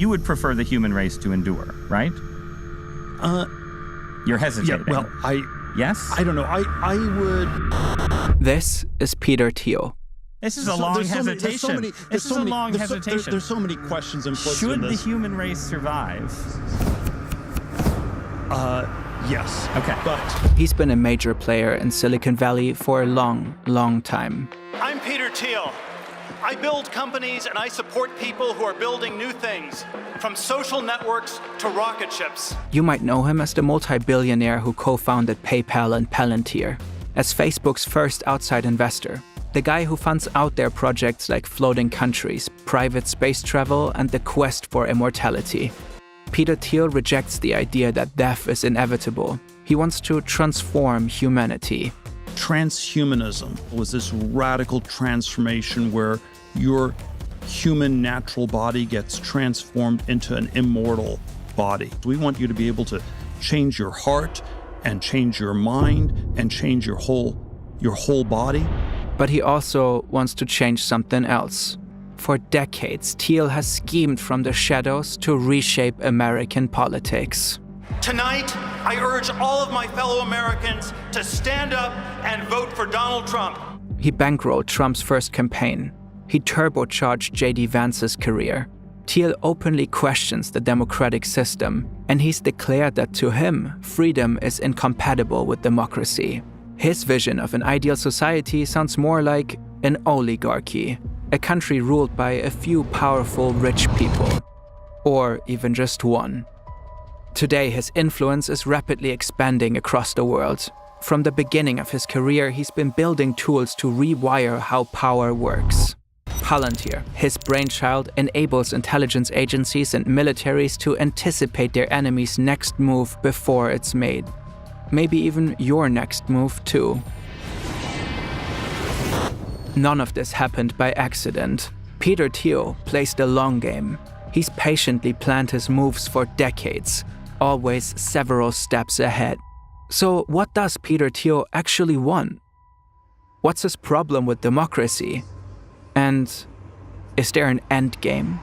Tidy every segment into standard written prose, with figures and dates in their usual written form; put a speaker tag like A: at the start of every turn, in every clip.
A: You would prefer the human race to endure, right? You're hesitating.
B: Yeah, well,
A: Yes?
B: I don't know. I would...
C: This is Peter Thiel.
A: This is a long hesitation. This is a long hesitation.
B: There's so many questions implicit
A: Should
B: in
A: the
B: this.
A: human race survive?
B: Yes.
A: Okay.
B: But
C: He's been a major player in Silicon Valley for a long, long time.
D: I'm Peter Thiel. I build companies and I support people who are building new things, from social networks to rocket ships.
C: You might know him as the multi-billionaire who co-founded PayPal and Palantir, as Facebook's first outside investor, the guy who funds out their projects like floating countries, private space travel, and the quest for immortality. Peter Thiel rejects the idea that death is inevitable. He wants to transform humanity.
B: transhumanism was this radical transformation where your human natural body gets transformed into an immortal body. We want you to be able to change your heart and change your mind and change your whole body.
C: But he also wants to change something else. For decades, Thiel has schemed from the shadows to reshape American politics.
D: Tonight, I urge all of my fellow Americans to stand up and vote for Donald Trump.
C: He bankrolled Trump's first campaign. He turbocharged J.D. Vance's career. Thiel openly questions the democratic system, and he's declared that to him, freedom is incompatible with democracy. His vision of an ideal society sounds more like an oligarchy, a country ruled by a few powerful, rich people. Or even just one. Today, his influence is rapidly expanding across the world. From the beginning of his career, he's been building tools to rewire how power works. Palantir, his brainchild, enables intelligence agencies and militaries to anticipate their enemy's next move before it's made. Maybe even your next move, too. None of this happened by accident. Peter Thiel plays the long game. He's patiently planned his moves for decades, always several steps ahead. So what does Peter Thiel actually want? What's his problem with democracy? And is there an endgame?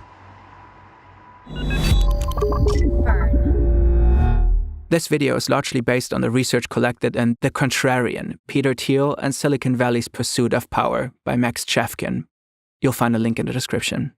C: This video is largely based on the research collected in The Contrarian, Peter Thiel and Silicon Valley's Pursuit of Power by Max Chafkin. You'll find a link in the description.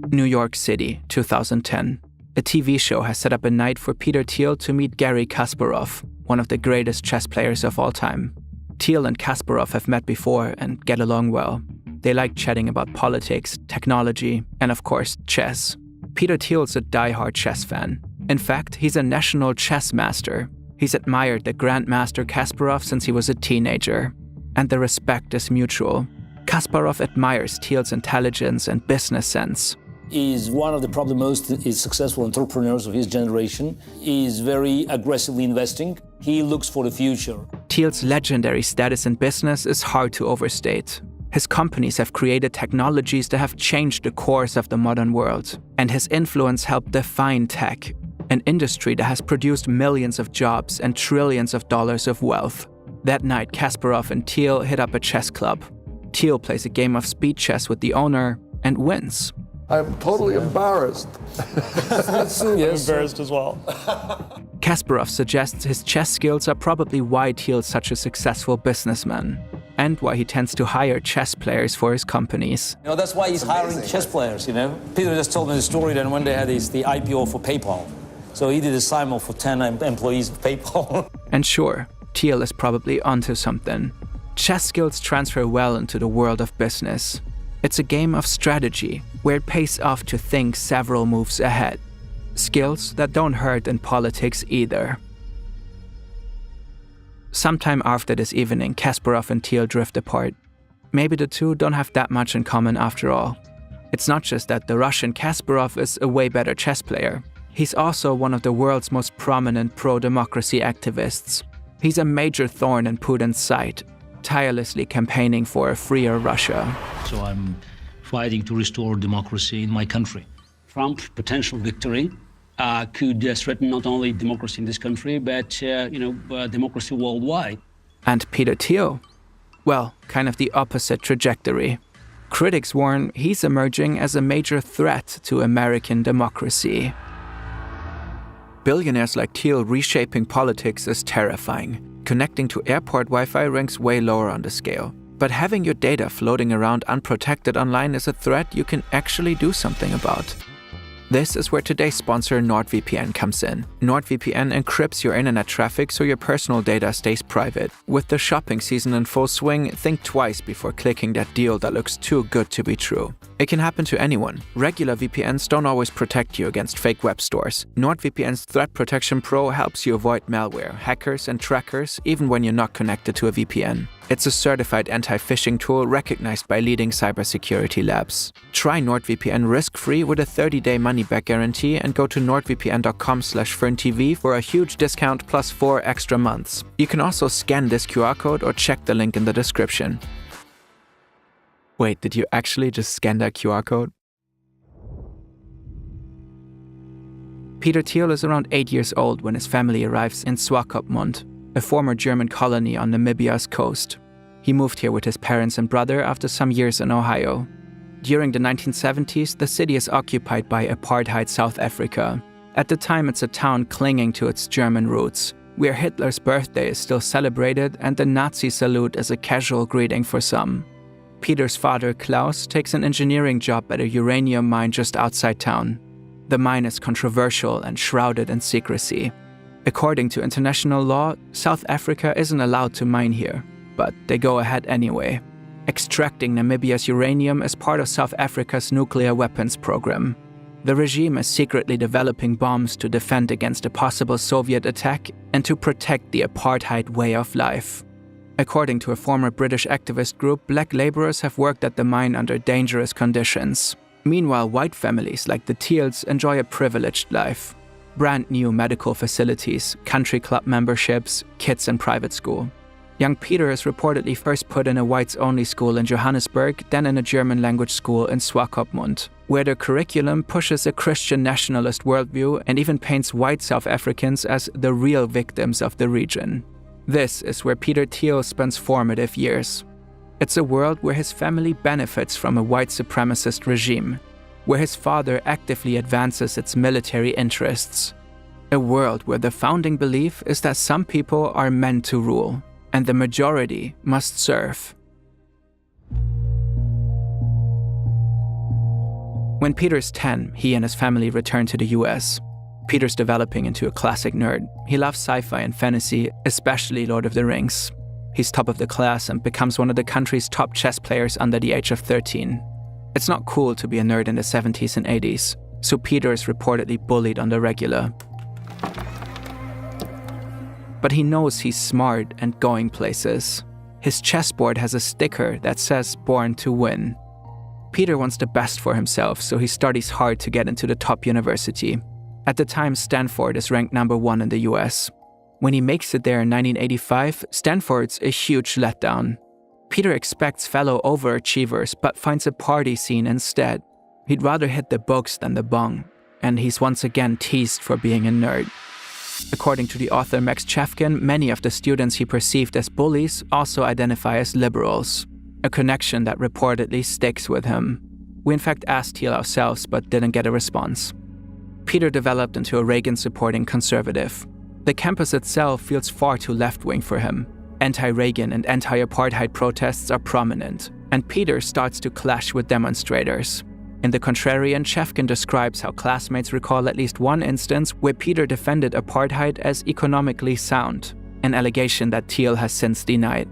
C: New York City, 2010. A TV show has set up a night for Peter Thiel to meet Garry Kasparov, one of the greatest chess players of all time. Thiel and Kasparov have met before and get along well. They like chatting about politics, technology, and of course, chess. Peter Thiel's a die-hard chess fan. In fact, he's a national chess master. He's admired the Grandmaster Kasparov since he was a teenager. And the respect is mutual. Kasparov admires Thiel's intelligence and business sense.
E: He's one of the probably most successful entrepreneurs of his generation. He's very aggressively investing. He looks for the future.
C: Thiel's legendary status in business is hard to overstate. His companies have created technologies that have changed the course of the modern world. And his influence helped define tech, an industry that has produced millions of jobs and trillions of dollars of wealth. That night, Kasparov and Thiel hit up a chess club. Thiel plays a game of speed chess with the owner and wins.
F: I'm totally embarrassed.
E: Yes.
G: I'm embarrassed as well.
C: Kasparov suggests his chess skills are probably why Thiel's such a successful businessman, and why he tends to hire chess players for his companies.
E: You know, that's why he's hiring chess players, you know. Peter just told me the story that one day had the IPO for PayPal. So he did a simul for 10 employees of PayPal.
C: And sure, Thiel is probably onto something. Chess skills transfer well into the world of business. It's a game of strategy, where it pays off to think several moves ahead. Skills that don't hurt in politics either. Sometime after this evening, Kasparov and Thiel drift apart. Maybe the two don't have that much in common after all. It's not just that the Russian Kasparov is a way better chess player. He's also one of the world's most prominent pro-democracy activists. He's a major thorn in Putin's side, tirelessly campaigning for a freer Russia.
H: So I'm fighting to restore democracy in my country.
I: Trump's potential victory could threaten not only democracy in this country, but democracy worldwide.
C: And Peter Thiel? Well, kind of the opposite trajectory. Critics warn he's emerging as a major threat to American democracy. Billionaires like Thiel reshaping politics is terrifying. Connecting to airport Wi-Fi ranks way lower on the scale. But having your data floating around unprotected online is a threat you can actually do something about. This is where today's sponsor NordVPN comes in. NordVPN encrypts your internet traffic so your personal data stays private. With the shopping season in full swing, think twice before clicking that deal that looks too good to be true. It can happen to anyone. Regular VPNs don't always protect you against fake web stores. NordVPN's Threat Protection Pro helps you avoid malware, hackers, and trackers even when you're not connected to a VPN. It's a certified anti-phishing tool recognized by leading cybersecurity labs. Try NordVPN risk-free with a 30-day money-back guarantee and go to nordvpn.com/ferntv for a huge discount plus 4 extra months. You can also scan this QR code or check the link in the description. Wait, did you actually just scan that QR code? Peter Thiel is around 8 years old when his family arrives in Swakopmund, a former German colony on Namibia's coast. He moved here with his parents and brother after some years in Ohio. During the 1970s, the city is occupied by apartheid South Africa. At the time, it's a town clinging to its German roots, where Hitler's birthday is still celebrated and the Nazi salute is a casual greeting for some. Peter's father, Klaus, takes an engineering job at a uranium mine just outside town. The mine is controversial and shrouded in secrecy. According to international law, South Africa isn't allowed to mine here, but they go ahead anyway. Extracting Namibia's uranium is part of South Africa's nuclear weapons program. The regime is secretly developing bombs to defend against a possible Soviet attack and to protect the apartheid way of life. According to a former British activist group, black laborers have worked at the mine under dangerous conditions. Meanwhile, white families like the Thiels enjoy a privileged life. Brand new medical facilities, country club memberships, kids in private school. Young Peter is reportedly first put in a whites-only school in Johannesburg, then in a German-language school in Swakopmund, where the curriculum pushes a Christian nationalist worldview and even paints white South Africans as the real victims of the region. This is where Peter Thiel spends formative years. It's a world where his family benefits from a white supremacist regime, where his father actively advances its military interests. A world where the founding belief is that some people are meant to rule, and the majority must serve. When Peter's 10, he and his family return to the US. Peter's developing into a classic nerd. He loves sci-fi and fantasy, especially Lord of the Rings. He's top of the class and becomes one of the country's top chess players under the age of 13. It's not cool to be a nerd in the 70s and 80s, so Peter is reportedly bullied on the regular. But he knows he's smart and going places. His chessboard has a sticker that says "Born to Win." Peter wants the best for himself, so he studies hard to get into the top university. At the time, Stanford is ranked number 1 in the US. When he makes it there in 1985, Stanford's a huge letdown. Peter expects fellow overachievers, but finds a party scene instead. He'd rather hit the books than the bong, and he's once again teased for being a nerd. According to the author Max Chafkin, many of the students he perceived as bullies also identify as liberals, a connection that reportedly sticks with him. We in fact asked Thiel ourselves, but didn't get a response. Peter developed into a Reagan-supporting conservative. The campus itself feels far too left-wing for him. Anti-Reagan and anti-apartheid protests are prominent, and Peter starts to clash with demonstrators. In The Contrarian, Chafkin describes how classmates recall at least one instance where Peter defended apartheid as economically sound, an allegation that Thiel has since denied.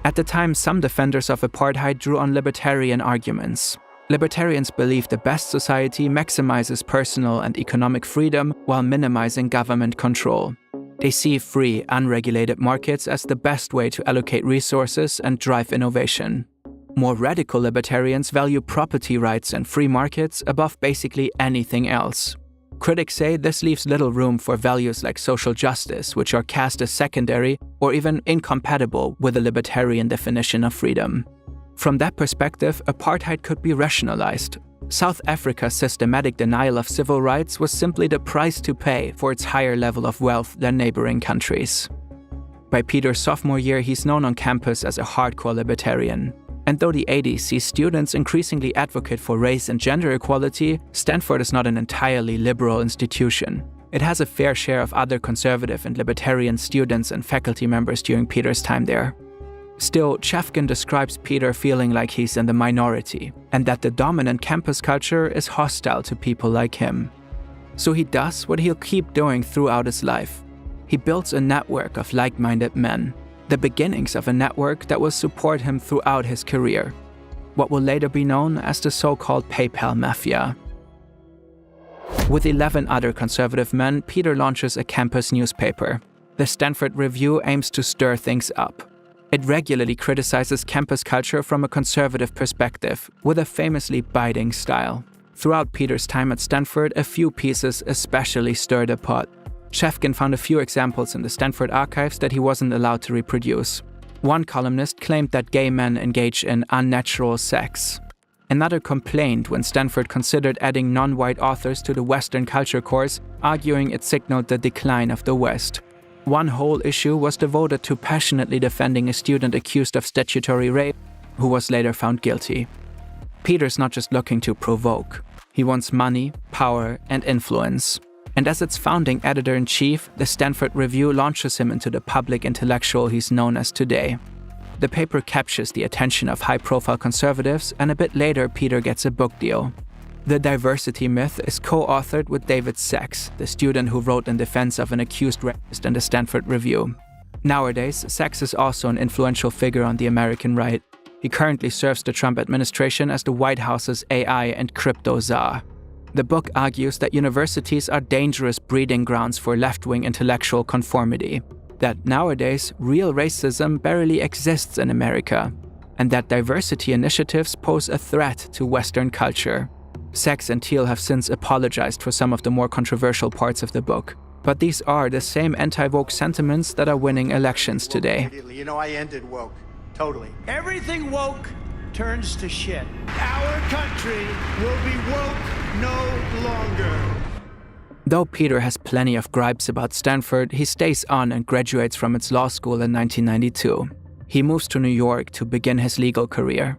C: At the time, some defenders of apartheid drew on libertarian arguments. Libertarians believe the best society maximizes personal and economic freedom while minimizing government control. They see free, unregulated markets as the best way to allocate resources and drive innovation. More radical libertarians value property rights and free markets above basically anything else. Critics say this leaves little room for values like social justice, which are cast as secondary or even incompatible with the libertarian definition of freedom. From that perspective, apartheid could be rationalized. South Africa's systematic denial of civil rights was simply the price to pay for its higher level of wealth than neighboring countries. By Peter's sophomore year, he's known on campus as a hardcore libertarian. And though the 80s sees students increasingly advocate for race and gender equality, Stanford is not an entirely liberal institution. It has a fair share of other conservative and libertarian students and faculty members during Peter's time there. Still, Chefkin describes Peter feeling like he's in the minority, and that the dominant campus culture is hostile to people like him. So he does what he'll keep doing throughout his life. He builds a network of like-minded men, the beginnings of a network that will support him throughout his career, what will later be known as the so-called PayPal Mafia. With 11 other conservative men, Peter launches a campus newspaper. The Stanford Review aims to stir things up. It regularly criticizes campus culture from a conservative perspective, with a famously biting style. Throughout Peter's time at Stanford, a few pieces especially stirred the pot. Chefkin found a few examples in the Stanford archives that he wasn't allowed to reproduce. One columnist claimed that gay men engage in unnatural sex. Another complained when Stanford considered adding non-white authors to the Western culture course, arguing it signaled the decline of the West. One whole issue was devoted to passionately defending a student accused of statutory rape, who was later found guilty. Peter's not just looking to provoke. He wants money, power, and influence. And as its founding editor-in-chief, the Stanford Review launches him into the public intellectual he's known as today. The paper captures the attention of high-profile conservatives, and a bit later Peter gets a book deal. The Diversity Myth is co-authored with David Sachs, the student who wrote in defense of an accused rapist in the Stanford Review. Nowadays, Sachs is also an influential figure on the American right. He currently serves the Trump administration as the White House's AI and crypto czar. The book argues that universities are dangerous breeding grounds for left-wing intellectual conformity, that nowadays real racism barely exists in America, and that diversity initiatives pose a threat to Western culture. Sachs and Thiel have since apologized for some of the more controversial parts of the book, but these are the same anti-woke sentiments that are winning elections today.
G: You know, I ended woke, totally. Everything woke turns to shit. Our country will be woke no longer.
C: Though Peter has plenty of gripes about Stanford, he stays on and graduates from its law school in 1992. He moves to New York to begin his legal career.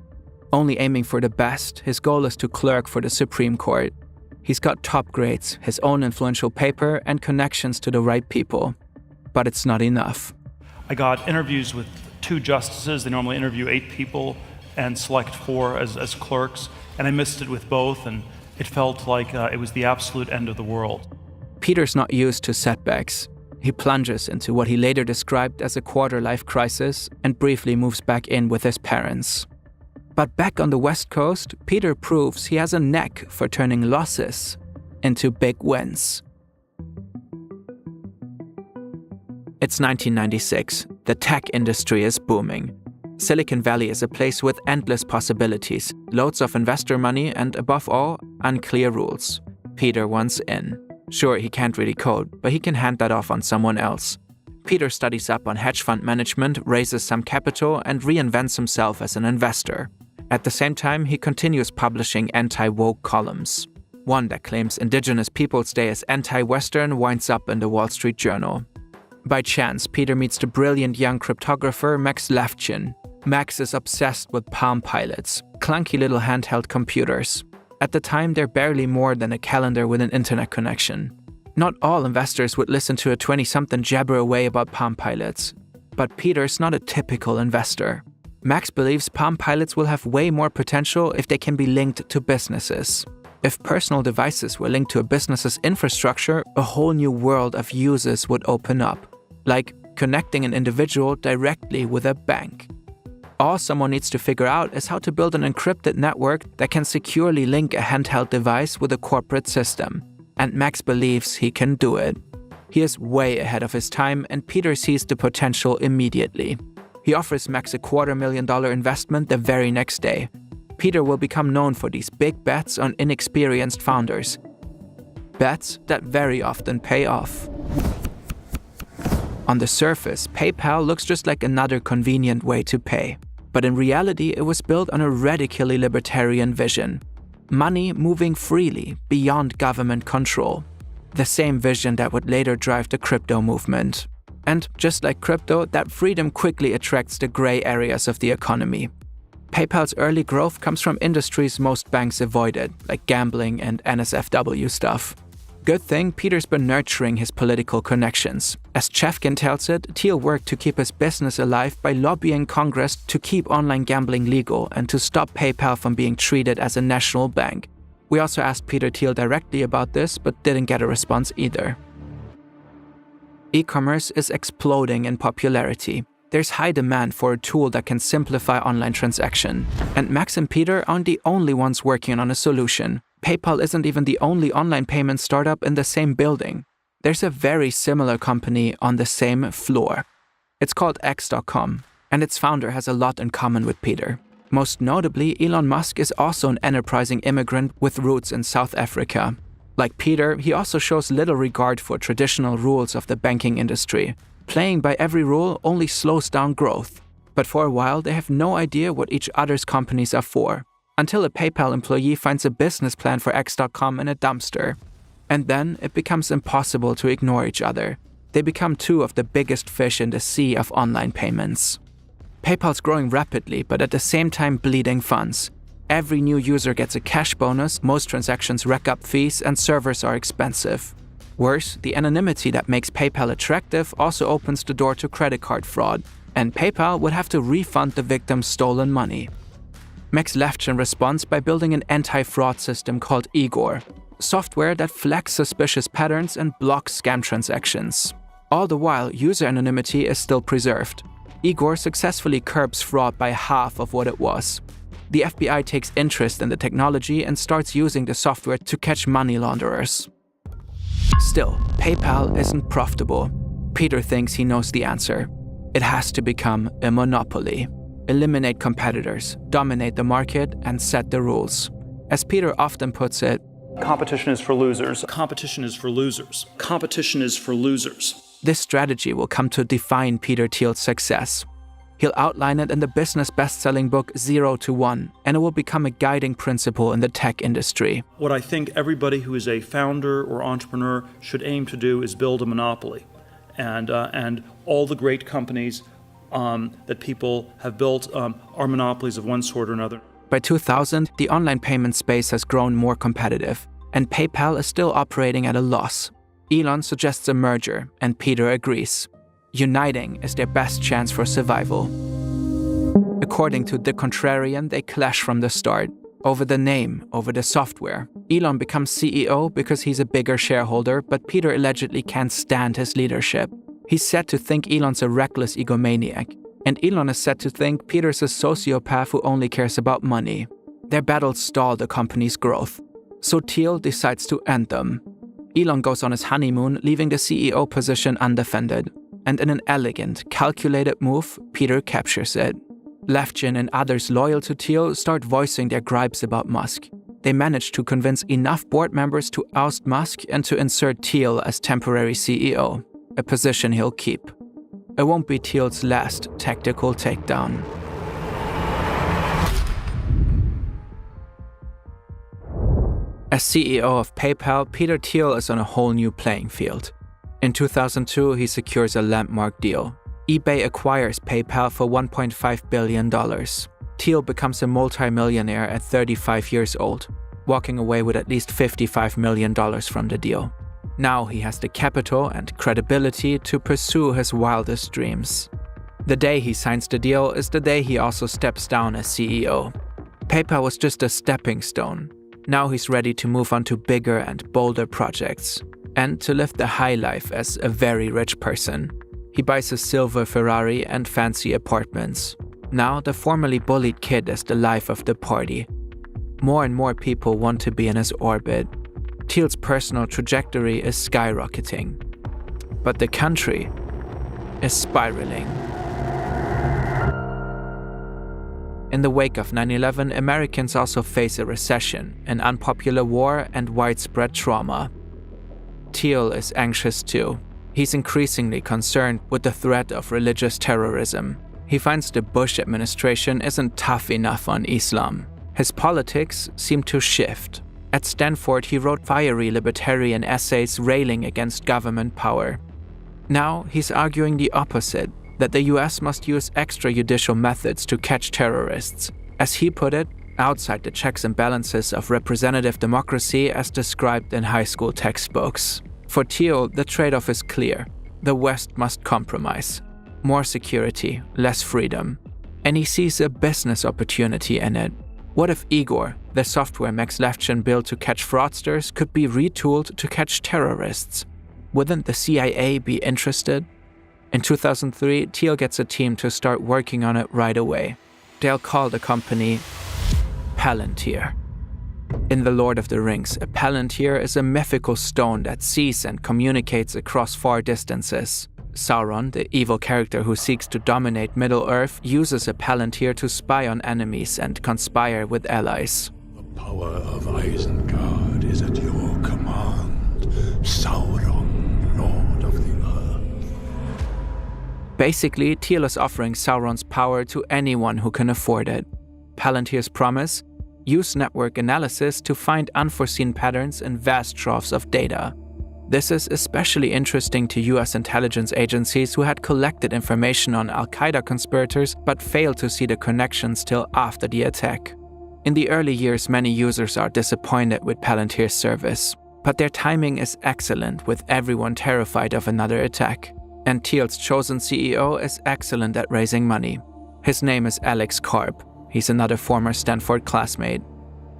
C: Only aiming for the best, his goal is to clerk for the Supreme Court. He's got top grades, his own influential paper, and connections to the right people. But it's not enough.
B: I got interviews with 2 justices. They normally interview 8 people and select 4 as clerks, and I missed it with both, and it felt like it was the absolute end of the world.
C: Peter's not used to setbacks. He plunges into what he later described as a quarter-life crisis and briefly moves back in with his parents. But back on the West Coast, Peter proves he has a knack for turning losses into big wins. It's 1996. The tech industry is booming. Silicon Valley is a place with endless possibilities, loads of investor money, and above all, unclear rules. Peter wants in. Sure, he can't really code, but he can hand that off on someone else. Peter studies up on hedge fund management, raises some capital, and reinvents himself as an investor. At the same time, he continues publishing anti-woke columns. One that claims Indigenous Peoples Day is anti-Western winds up in the Wall Street Journal. By chance, Peter meets the brilliant young cryptographer Max Levchin. Max is obsessed with Palm Pilots, clunky little handheld computers. At the time, they're barely more than a calendar with an internet connection. Not all investors would listen to a 20-something jabber away about Palm Pilots. But Peter's not a typical investor. Max believes Palm Pilots will have way more potential if they can be linked to businesses. If personal devices were linked to a business's infrastructure, a whole new world of uses would open up. Like connecting an individual directly with a bank. All someone needs to figure out is how to build an encrypted network that can securely link a handheld device with a corporate system. And Max believes he can do it. He is way ahead of his time, and Peter sees the potential immediately. He offers Max a $250,000 investment the very next day. Peter will become known for these big bets on inexperienced founders. Bets that very often pay off. On the surface, PayPal looks just like another convenient way to pay. But in reality, it was built on a radically libertarian vision. Money moving freely, beyond government control. The same vision that would later drive the crypto movement. And just like crypto, that freedom quickly attracts the gray areas of the economy. PayPal's early growth comes from industries most banks avoided, like gambling and NSFW stuff. Good thing Peter's been nurturing his political connections. As Chefkin tells it, Thiel worked to keep his business alive by lobbying Congress to keep online gambling legal and to stop PayPal from being treated as a national bank. We also asked Peter Thiel directly about this, but didn't get a response either. E-commerce is exploding in popularity. There's high demand for a tool that can simplify online transaction. And Max and Peter aren't the only ones working on a solution. PayPal isn't even the only online payment startup in the same building. There's a very similar company on the same floor. It's called X.com, and its founder has a lot in common with Peter. Most notably, Elon Musk is also an enterprising immigrant with roots in South Africa. Like Peter, he also shows little regard for traditional rules of the banking industry. Playing by every rule only slows down growth. But for a while, they have no idea what each other's companies are for. Until a PayPal employee finds a business plan for X.com in a dumpster. And then it becomes impossible to ignore each other. They become two of the biggest fish in the sea of online payments. PayPal's growing rapidly, but at the same time bleeding funds. Every new user gets a cash bonus, most transactions rack up fees, and servers are expensive. Worse, the anonymity that makes PayPal attractive also opens the door to credit card fraud, and PayPal would have to refund the victim's stolen money. Max left in response by building an anti-fraud system called Igor, software that flags suspicious patterns and blocks scam transactions. All the while, user anonymity is still preserved. Igor successfully curbs fraud by half of what it was. The FBI takes interest in the technology and starts using the software to catch money launderers. Still, PayPal isn't profitable. Peter thinks he knows the answer. It has to become a monopoly. Eliminate competitors, dominate the market, and set the rules. As Peter often puts it,
B: competition is for losers. Competition is for losers. Competition is for losers.
C: This strategy will come to define Peter Thiel's success. He'll outline it in the business best-selling book 0 to 1, and it will become a guiding principle in the tech industry.
B: What I think everybody who is a founder or entrepreneur should aim to do is build a monopoly. And all the great companies that people have built are monopolies of one sort or another.
C: By 2000, the online payment space has grown more competitive, and PayPal is still operating at a loss. Elon suggests a merger, and Peter agrees. Uniting is their best chance for survival. According to The Contrarian, they clash from the start. Over the name, over the software. Elon becomes CEO because he's a bigger shareholder, but Peter allegedly can't stand his leadership. He's said to think Elon's a reckless egomaniac, and Elon is said to think Peter's a sociopath who only cares about money. Their battles stall the company's growth. So Thiel decides to end them. Elon goes on his honeymoon, leaving the CEO position undefended. And in an elegant, calculated move, Peter captures it. Levchin and others loyal to Thiel start voicing their gripes about Musk. They manage to convince enough board members to oust Musk and to insert Thiel as temporary CEO, a position he'll keep. It won't be Thiel's last tactical takedown. As CEO of PayPal, Peter Thiel is on a whole new playing field. In 2002, he secures a landmark deal. eBay acquires PayPal for $1.5 billion. Thiel becomes a multi-millionaire at 35 years old, walking away with at least $55 million from the deal. Now he has the capital and credibility to pursue his wildest dreams. The day he signs the deal is the day he also steps down as CEO. PayPal was just a stepping stone. Now he's ready to move on to bigger and bolder projects, and to live the high life as a very rich person. He buys a silver Ferrari and fancy apartments. Now the formerly bullied kid is the life of the party. More and more people want to be in his orbit. Thiel's personal trajectory is skyrocketing. But the country is spiraling. In the wake of 9/11, Americans also face a recession, an unpopular war, and widespread trauma. Thiel is anxious too. He's increasingly concerned with the threat of religious terrorism. He finds the Bush administration isn't tough enough on Islam. His politics seem to shift. At Stanford, he wrote fiery libertarian essays railing against government power. Now he's arguing the opposite, that the US must use extrajudicial methods to catch terrorists. As he put it, outside the checks and balances of representative democracy as described in high school textbooks. For Thiel, the trade-off is clear. The West must compromise. More security, less freedom. And he sees a business opportunity in it. What if Igor, the software Max Levchin built to catch fraudsters, could be retooled to catch terrorists? Wouldn't the CIA be interested? In 2003, Thiel gets a team to start working on it right away. They'll call the company Palantir. In The Lord of the Rings, a Palantir is a mythical stone that sees and communicates across far distances. Sauron, the evil character who seeks to dominate Middle-earth, uses a Palantir to spy on enemies and conspire with allies.
J: The power of Isengard is at your command, Sauron, Lord of the Earth.
C: Basically, Thiel is offering Sauron's power to anyone who can afford it. Palantir's promise? Use network analysis to find unforeseen patterns in vast troves of data. This is especially interesting to US intelligence agencies who had collected information on Al-Qaeda conspirators but failed to see the connections till after the attack. In the early years, many users are disappointed with Palantir's service, but their timing is excellent with everyone terrified of another attack. And Thiel's chosen CEO is excellent at raising money. His name is Alex Karp. He's another former Stanford classmate.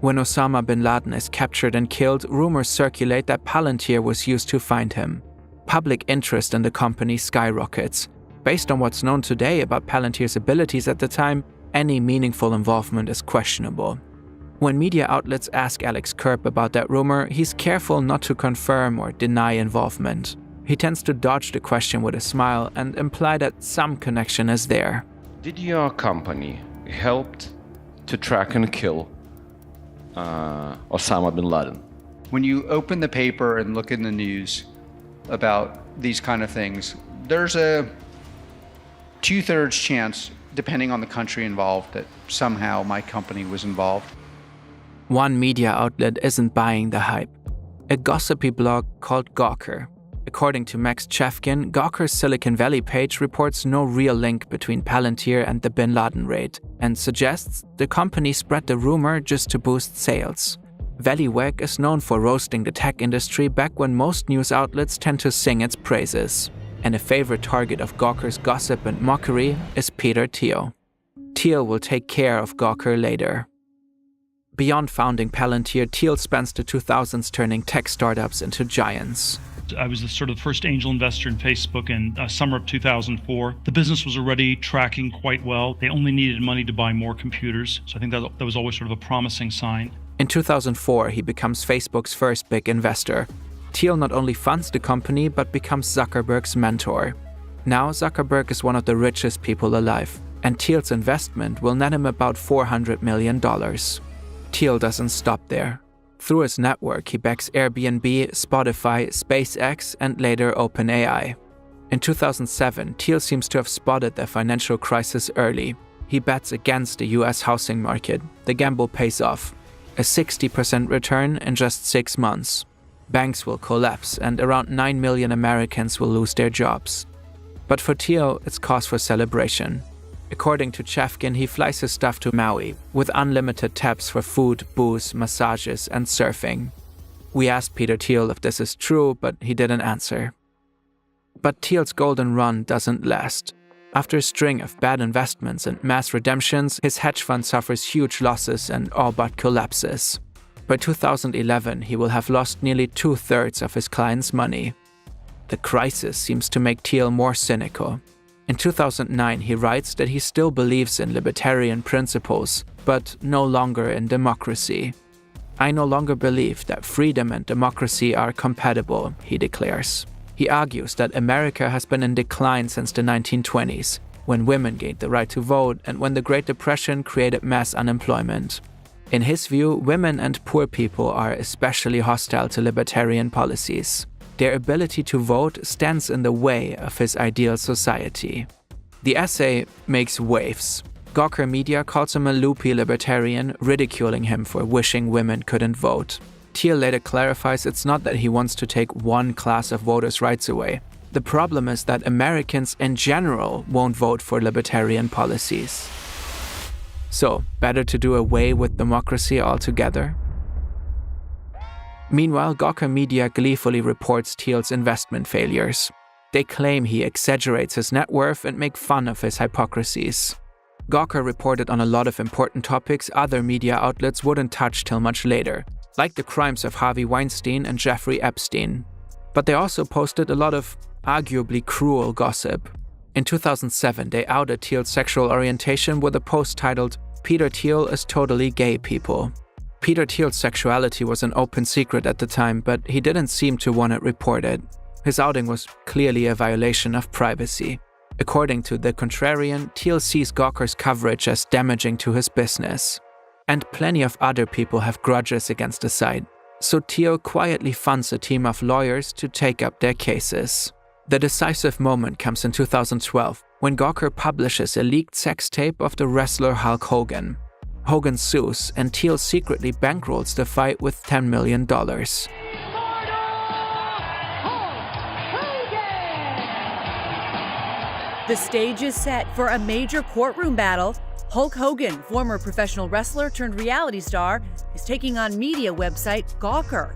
C: When Osama bin Laden is captured and killed, rumors circulate that Palantir was used to find him. Public interest in the company skyrockets. Based on what's known today about Palantir's abilities at the time, any meaningful involvement is questionable. When media outlets ask Alex Karp about that rumor, he's careful not to confirm or deny involvement. He tends to dodge the question with a smile and imply that some connection is there.
K: Did your company helped to track and kill Osama bin Laden?
L: When you open the paper and look in the news about these kind of things, there's a 2/3 chance, depending on the country involved, that somehow my company was involved.
C: One media outlet isn't buying the hype. A gossipy blog called Gawker. According to Max Chefkin, Gawker's Silicon Valley page reports no real link between Palantir and the bin Laden raid, and suggests the company spread the rumor just to boost sales. Valleywag is known for roasting the tech industry back when most news outlets tend to sing its praises. And a favorite target of Gawker's gossip and mockery is Peter Thiel. Thiel will take care of Gawker later. Beyond founding Palantir, Thiel spends the 2000s turning tech startups into giants.
M: I was the sort of first angel investor in Facebook in summer of 2004. The business was already tracking quite well. They only needed money to buy more computers. So I think that was always sort of a promising sign.
C: In 2004, he becomes Facebook's first big investor. Thiel not only funds the company, but becomes Zuckerberg's mentor. Now Zuckerberg is one of the richest people alive, and Thiel's investment will net him about $400 million. Thiel doesn't stop there. Through his network, he backs Airbnb, Spotify, SpaceX, and later OpenAI. In 2007, Thiel seems to have spotted the financial crisis early. He bets against the US housing market. The gamble pays off. A 60% return in just 6 months. Banks will collapse, and around 9 million Americans will lose their jobs. But for Thiel, it's cause for celebration. According to Chefkin, he flies his stuff to Maui, with unlimited taps for food, booze, massages, and surfing. We asked Peter Thiel if this is true, but he didn't answer. But Thiel's golden run doesn't last. After a string of bad investments and mass redemptions, his hedge fund suffers huge losses and all but collapses. By 2011, he will have lost nearly 2/3 of his clients' money. The crisis seems to make Thiel more cynical. In 2009, he writes that he still believes in libertarian principles, but no longer in democracy. I no longer believe that freedom and democracy are compatible, he declares. He argues that America has been in decline since the 1920s, when women gained the right to vote and when the Great Depression created mass unemployment. In his view, women and poor people are especially hostile to libertarian policies. Their ability to vote stands in the way of his ideal society. The essay makes waves. Gawker Media calls him a loopy libertarian, ridiculing him for wishing women couldn't vote. Thiel later clarifies it's not that he wants to take one class of voters' rights away. The problem is that Americans in general won't vote for libertarian policies. So, better to do away with democracy altogether? Meanwhile, Gawker Media gleefully reports Thiel's investment failures. They claim he exaggerates his net worth and make fun of his hypocrisies. Gawker reported on a lot of important topics other media outlets wouldn't touch till much later, like the crimes of Harvey Weinstein and Jeffrey Epstein. But they also posted a lot of arguably cruel gossip. In 2007, they outed Thiel's sexual orientation with a post titled, "Peter Thiel is totally gay, people." Peter Thiel's sexuality was an open secret at the time, but he didn't seem to want it reported. His outing was clearly a violation of privacy. According to The Contrarian, Thiel sees Gawker's coverage as damaging to his business. And plenty of other people have grudges against the site, so Thiel quietly funds a team of lawyers to take up their cases. The decisive moment comes in 2012, when Gawker publishes a leaked sex tape of the wrestler Hulk Hogan. Hogan sues, and Thiel secretly bankrolls the fight with $10 million.
N: The stage is set for a major courtroom battle. Hulk Hogan, former professional wrestler turned reality star, is taking on media website Gawker.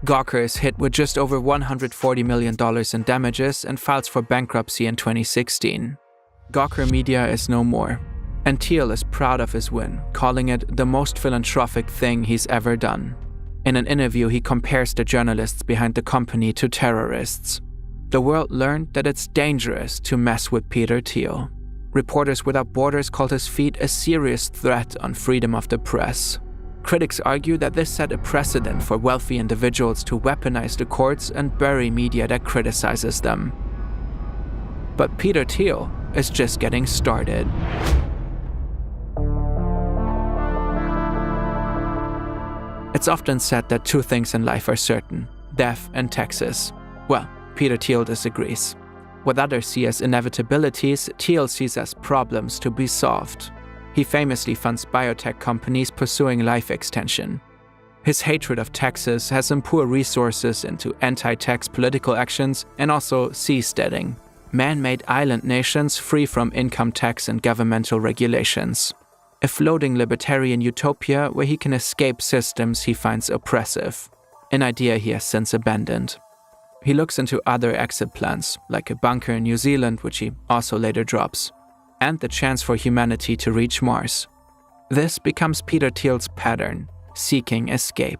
C: Gawker is hit with just over $140 million in damages and files for bankruptcy in 2016. Gawker Media is no more, and Thiel is proud of his win, calling it the most philanthropic thing he's ever done. In an interview, he compares the journalists behind the company to terrorists. The world learned that it's dangerous to mess with Peter Thiel. Reporters Without Borders called his feat a serious threat on freedom of the press. Critics argue that this set a precedent for wealthy individuals to weaponize the courts and bury media that criticizes them. But Peter Thiel is just getting started. It's often said that two things in life are certain: death and taxes. Well, Peter Thiel disagrees. What others see as inevitabilities, Thiel sees as problems to be solved. He famously funds biotech companies pursuing life extension. His hatred of taxes has him pour resources into anti-tax political actions and also seasteading, man-made island nations free from income tax and governmental regulations. A floating libertarian utopia where he can escape systems he finds oppressive, an idea he has since abandoned. He looks into other exit plans, like a bunker in New Zealand, which he also later drops, and the chance for humanity to reach Mars. This becomes Peter Thiel's pattern, seeking escape.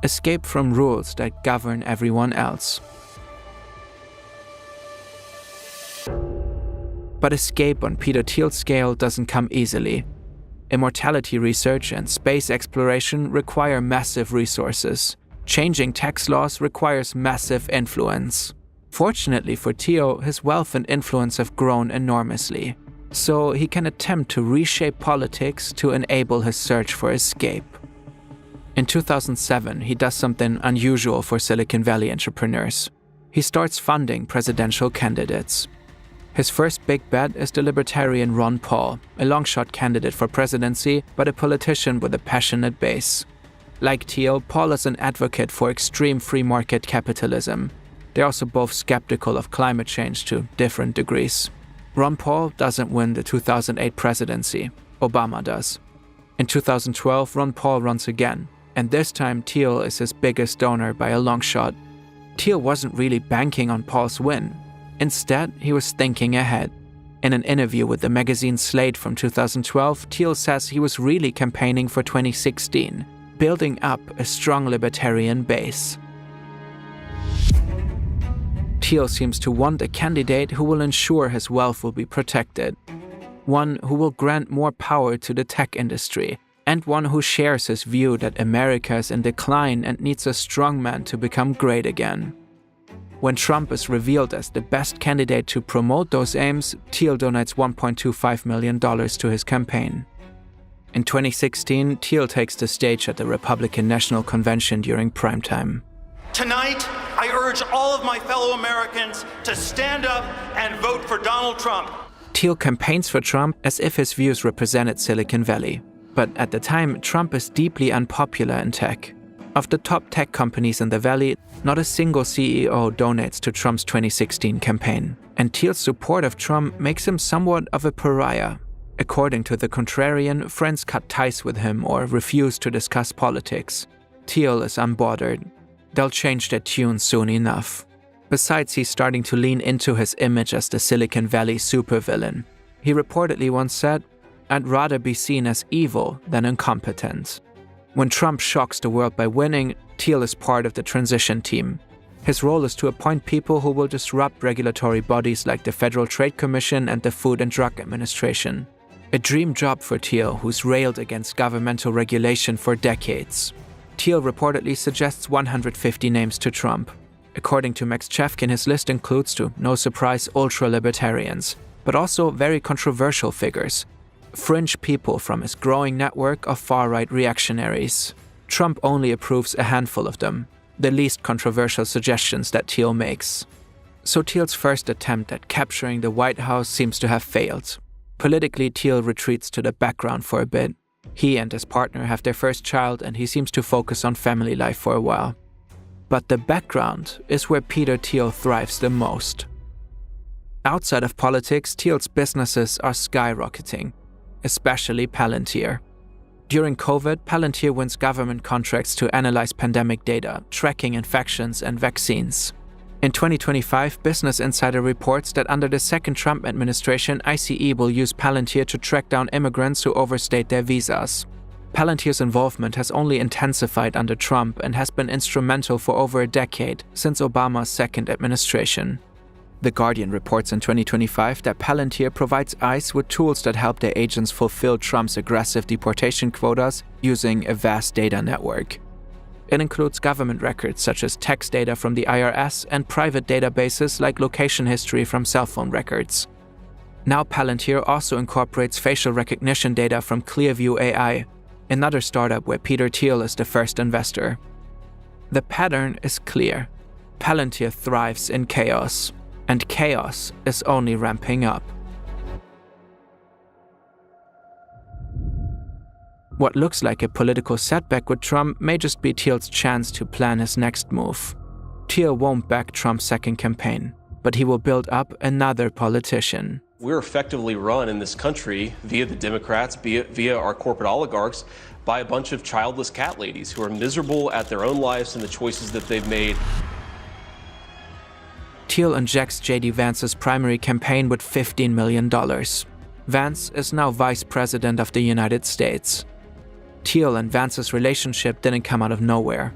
C: Escape from rules that govern everyone else. But escape on Peter Thiel's scale doesn't come easily. Immortality research and space exploration require massive resources. Changing tax laws requires massive influence. Fortunately for Thiel, his wealth and influence have grown enormously, so he can attempt to reshape politics to enable his search for escape. In 2007, he does something unusual for Silicon Valley entrepreneurs. He starts funding presidential candidates. His first big bet is the libertarian Ron Paul, a long-shot candidate for presidency, but a politician with a passionate base. Like Thiel, Paul is an advocate for extreme free market capitalism. They're also both skeptical of climate change to different degrees. Ron Paul doesn't win the 2008 presidency. Obama does. In 2012, Ron Paul runs again, and this time Thiel is his biggest donor by a long shot. Thiel wasn't really banking on Paul's win. Instead, he was thinking ahead. In an interview with the magazine Slate from 2012, Thiel says he was really campaigning for 2016, building up a strong libertarian base. Thiel seems to want a candidate who will ensure his wealth will be protected, one who will grant more power to the tech industry, and one who shares his view that America is in decline and needs a strong man to become great again. When Trump is revealed as the best candidate to promote those aims, Thiel donates $1.25 million to his campaign. In 2016, Thiel takes the stage at the Republican National Convention during primetime.
D: Tonight, I urge all of my fellow Americans to stand up and vote for Donald Trump.
C: Thiel campaigns for Trump as if his views represented Silicon Valley. But at the time, Trump is deeply unpopular in tech. Of the top tech companies in the Valley, not a single CEO donates to Trump's 2016 campaign, and Thiel's support of Trump makes him somewhat of a pariah. According to the contrarian, friends cut ties with him or refuse to discuss politics. Thiel is unbothered. They'll change their tune soon enough. Besides, he's starting to lean into his image as the Silicon Valley supervillain. He reportedly once said, "I'd rather be seen as evil than incompetent." When Trump shocks the world by winning, Thiel is part of the transition team. His role is to appoint people who will disrupt regulatory bodies like the Federal Trade Commission and the Food and Drug Administration. A dream job for Thiel, who's railed against governmental regulation for decades. Thiel reportedly suggests 150 names to Trump. According to Max Chefkin, his list includes, to no surprise, ultra-libertarians, but also very controversial figures. Fringe people from his growing network of far-right reactionaries. Trump only approves a handful of them, the least controversial suggestions that Thiel makes. So Thiel's first attempt at capturing the White House seems to have failed. Politically, Thiel retreats to the background for a bit. He and his partner have their first child, and he seems to focus on family life for a while. But the background is where Peter Thiel thrives the most. Outside of politics, Thiel's businesses are skyrocketing, especially Palantir. During COVID, Palantir wins government contracts to analyze pandemic data, tracking infections and vaccines. In 2025, Business Insider reports that under the second Trump administration, ICE will use Palantir to track down immigrants who overstayed their visas. Palantir's involvement has only intensified under Trump and has been instrumental for over a decade, since Obama's second administration. The Guardian reports in 2025 that Palantir provides ICE with tools that help their agents fulfill Trump's aggressive deportation quotas using a vast data network. It includes government records such as tax data from the IRS and private databases like location history from cell phone records. Now Palantir also incorporates facial recognition data from Clearview AI, another startup where Peter Thiel is the first investor. The pattern is clear. Palantir thrives in chaos, and chaos is only ramping up. What looks like a political setback with Trump may just be Thiel's chance to plan his next move. Thiel won't back Trump's second campaign, but he will build up another politician.
O: We're effectively run in this country via the Democrats, via our corporate oligarchs, by a bunch of childless cat ladies who are miserable at their own lives and the choices that they've made.
C: Thiel injects J.D. Vance's primary campaign with $15 million. Vance is now Vice President of the United States. Thiel and Vance's relationship didn't come out of nowhere.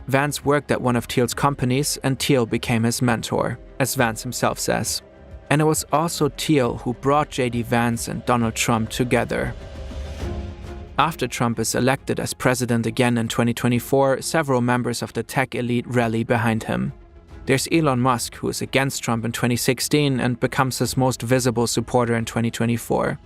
C: Vance worked at one of Thiel's companies, and Thiel became his mentor, as Vance himself says. And it was also Thiel who brought J.D. Vance and Donald Trump together. After Trump is elected as president again in 2024, several members of the tech elite rally behind him. There's Elon Musk, who is against Trump in 2016 and becomes his most visible supporter in 2024.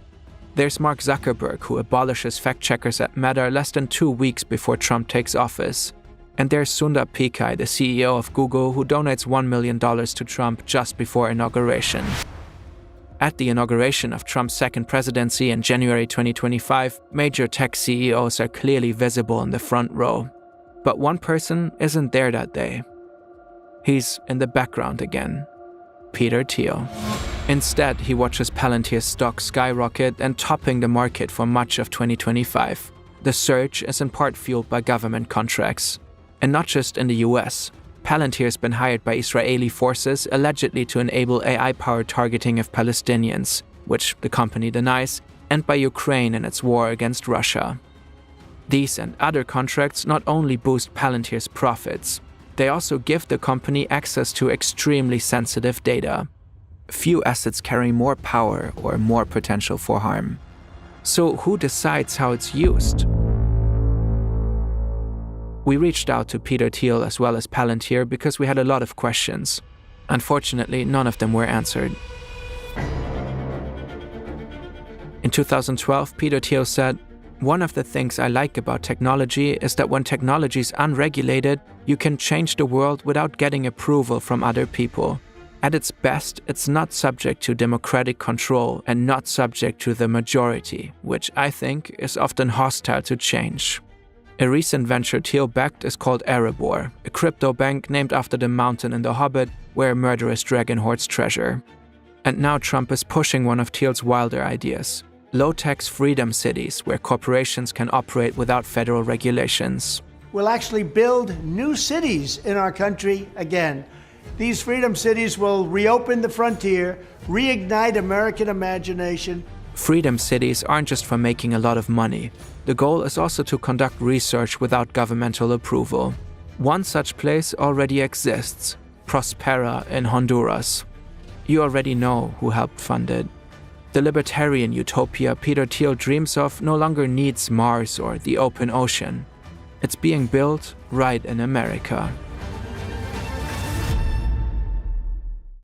C: There's Mark Zuckerberg, who abolishes fact-checkers at Meta less than 2 weeks before Trump takes office. And there's Sundar Pichai, the CEO of Google, who donates $1 million to Trump just before inauguration. At the inauguration of Trump's second presidency in January 2025, major tech CEOs are clearly visible in the front row. But one person isn't there that day. He's in the background again. Peter Thiel. Instead, he watches Palantir's stock skyrocket and topping the market for much of 2025. The surge is in part fueled by government contracts. And not just in the US. Palantir has been hired by Israeli forces allegedly to enable AI-powered targeting of Palestinians, which the company denies, and by Ukraine in its war against Russia. These and other contracts not only boost Palantir's profits, they also give the company access to extremely sensitive data. Few assets carry more power or more potential for harm. So who decides how it's used? We reached out to Peter Thiel as well as Palantir because we had a lot of questions. Unfortunately, none of them were answered. In 2012, Peter Thiel said, "One of the things I like about technology is that when technology is unregulated, you can change the world without getting approval from other people. At its best, it's not subject to democratic control and not subject to the majority, which I think is often hostile to change." A recent venture Thiel backed is called Erebor, a crypto bank named after the mountain in The Hobbit where a murderous dragon hoards treasure. And now Trump is pushing one of Thiel's wilder ideas: low-tax freedom cities where corporations can operate without federal regulations.
G: We'll actually build new cities in our country again. These freedom cities will reopen the frontier, reignite American imagination.
C: Freedom cities aren't just for making a lot of money. The goal is also to conduct research without governmental approval. One such place already exists, Prospera in Honduras. You already know who helped fund it. The libertarian utopia Peter Thiel dreams of no longer needs Mars or the open ocean. It's being built right in America.